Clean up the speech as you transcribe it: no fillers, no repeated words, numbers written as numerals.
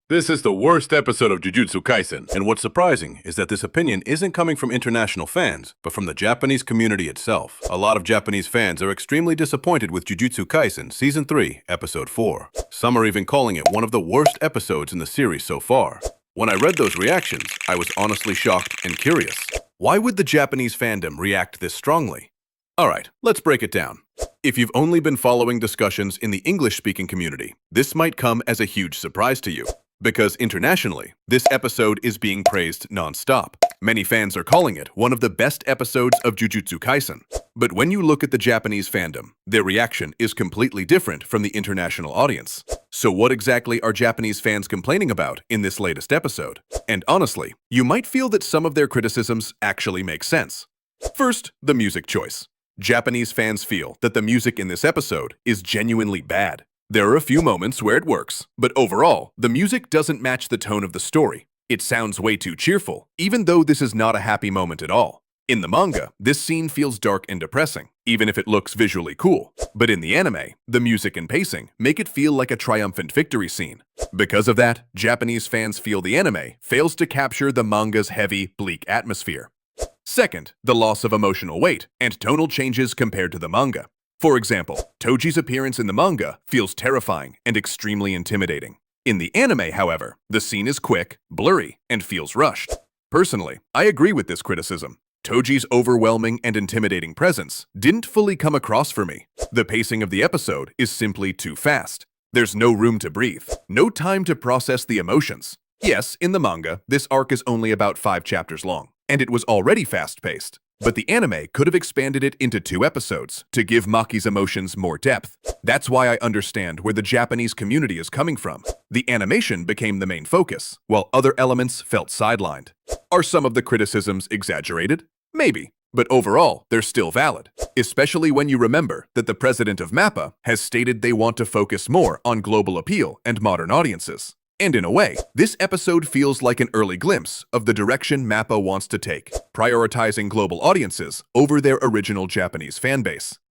This is the worst episode of Jujutsu Kaisen, and what's surprising is that this opinion isn't coming from international fans, but from the Japanese community itself. A lot of Japanese fans are extremely disappointed with Jujutsu Kaisen Season 3, Episode 4. Some are even calling it one of the worst episodes in the series so far. When I read those reactions, I was honestly shocked and curious. Why would the Japanese fandom react this strongly? Alright, let's break it down. If you've only been following discussions in the English-speaking community, this might come as a huge surprise to you. Because internationally, this episode is being praised non-stop. Many fans are calling it one of the best episodes of Jujutsu Kaisen. But when you look at the Japanese fandom, their reaction is completely different from the international audience. So what exactly are Japanese fans complaining about in this latest episode? And honestly, you might feel that some of their criticisms actually make sense. First, the music choice. Japanese fans feel that the music in this episode is genuinely bad. There are a few moments where it works, but overall, the music doesn't match the tone of the story. It sounds way too cheerful, even though this is not a happy moment at all. In the manga, this scene feels dark and depressing, even if it looks visually cool. But in the anime, the music and pacing make it feel like a triumphant victory scene. Because of that, Japanese fans feel the anime fails to capture the manga's heavy, bleak atmosphere. Second, the loss of emotional weight and tonal changes compared to the manga. For example, Toji's appearance in the manga feels terrifying and extremely intimidating. In the anime, however, the scene is quick, blurry, and feels rushed. Personally, I agree with this criticism. Toji's overwhelming and intimidating presence didn't fully come across for me. The pacing of the episode is simply too fast. There's no room to breathe, no time to process the emotions. Yes, in the manga, this arc is only about 5 chapters long, and it was already fast-paced. But the anime could have expanded it into 2 episodes to give Maki's emotions more depth. That's why I understand where the Japanese community is coming from. The animation became the main focus, while other elements felt sidelined. Are some of the criticisms exaggerated? Maybe, but overall, they're still valid. Especially when you remember that the president of MAPPA has stated they want to focus more on global appeal and modern audiences. And in a way, this episode feels like an early glimpse of the direction MAPPA wants to take, prioritizing global audiences over their original Japanese fanbase.